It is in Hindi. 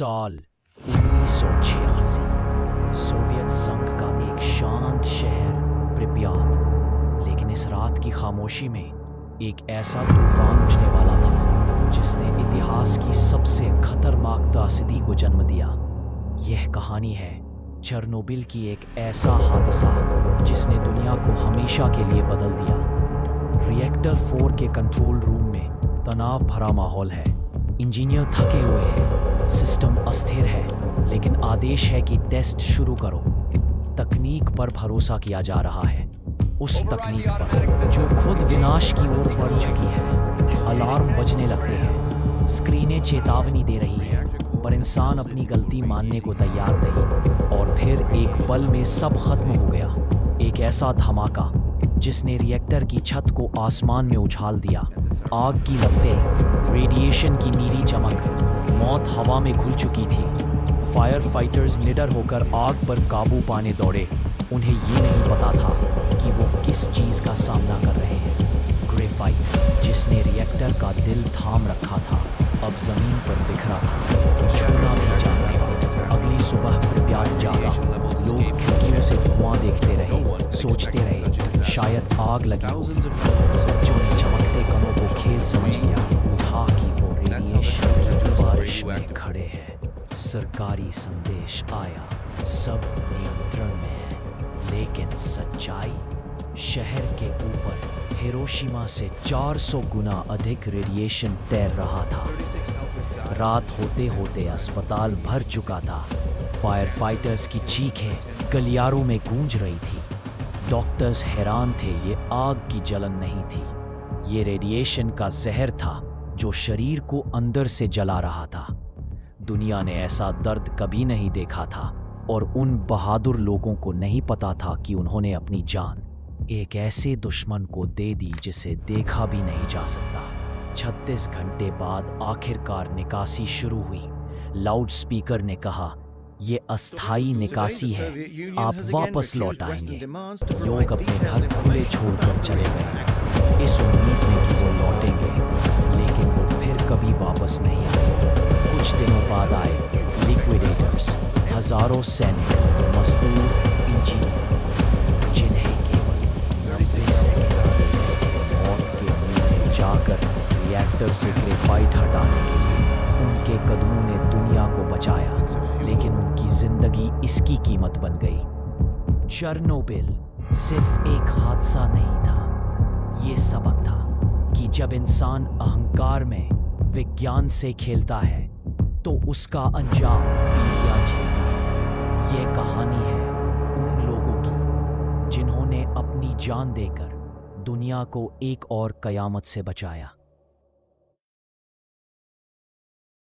साल 1986 सोवियत संघ का एक शांत शहर प्रिप्यात। लेकिन इस रात की खामोशी में एक ऐसा तूफान उठने वाला था जिसने इतिहास की सबसे खतरनाक त्रासदी को जन्म दिया। यह कहानी है चेरनोबिल की एक ऐसा हादसा जिसने दुनिया को हमेशा के लिए बदल दिया। रिएक्टर 4 के कंट्रोल रूम में तनाव भरा माहौल है। इंजीनियर थके हुए हैं, सिस्टम अस्थिर है, लेकिन आदेश है कि टेस्ट शुरू करो। तकनीक पर भरोसा किया जा रहा है, उस तकनीक पर जो खुद विनाश की ओर बढ़ चुकी है। अलार्म बजने लगते हैं, स्क्रीनें चेतावनी दे रही हैं, पर इंसान अपनी गलती मानने को तैयार नहीं। और फिर एक पल में सब खत्म हो गया। एक ऐसा धमाका जिसने रिएक्टर की छत को आसमान में उछाल दिया। आग की लपटें, रेडिएशन की नीली चमक, मौत हवा में घुल चुकी थी। फायर फाइटर्स निडर होकर आग पर काबू पाने दौड़े। उन्हें ये नहीं पता था कि वो किस चीज का सामना कर रहे हैं। ग्रेफाइट, जिसने रिएक्टर का दिल थाम रखा था, अब जमीन पर बिखरा था, छूना भी जानलेवा। अगली सुबह प्रिप्यात जागा। लोग खिड़कियों से धुआं देखते रहे, सोचते रहे शायद आग लगी होगी। बच्चों ने चमकते कणों को खेल समझ लिया था कि वो रेडिएशन की बारिश में खड़े हैं। सरकारी संदेश आया, सब नियंत्रण में है। लेकिन सच्चाई, शहर के ऊपर हिरोशिमा से 400 गुना अधिक रेडिएशन तैर रहा था। रात होते होते अस्पताल भर चुका था। फायर फाइटर्स की चीखें गलियारों में गूंज रही थी। डॉक्टर्स हैरान थे, ये आग की जलन नहीं थी, ये रेडिएशन का जहर था जो शरीर को अंदर से जला रहा था। दुनिया ने ऐसा दर्द कभी नहीं देखा था, और उन बहादुर लोगों को नहीं पता था कि उन्होंने अपनी जान एक ऐसे दुश्मन को दे दी जिसे देखा भी नहीं जा सकता। 36 घंटे बाद आखिरकार निकासी शुरू हुई। लाउड स्पीकर ने कहा, ये अस्थाई निकासी है, आप वापस लौट आएंगे। लोग अपने घर खुले छोड़कर चले गए, इस उम्मीद में कि वो लौटेंगे, लेकिन वो फिर कभी वापस नहीं आए। कुछ दिनों बाद आए लिक्विडेटर्स, हजारों सैनिक, मजदूर, इंजीनियर, जिन्हें केवल 90 सेकेंड मौत के मुंह में जाकर रिएक्टर से ग्रेफाइट हटाने के लिए उनके कदमों ने दुनिया को बचाया। लेकिन उनकी जिंदगी इसकी कीमत बन गई। चेरनोबिल सिर्फ एक हादसा नहीं था, ये सबक था कि जब इंसान अहंकार में विज्ञान से खेलता है तो उसका अंजाम पीढ़ियां झेलती है। ये कहानी है उन लोगों की जिन्होंने अपनी जान देकर दुनिया को एक और कयामत से बचाया।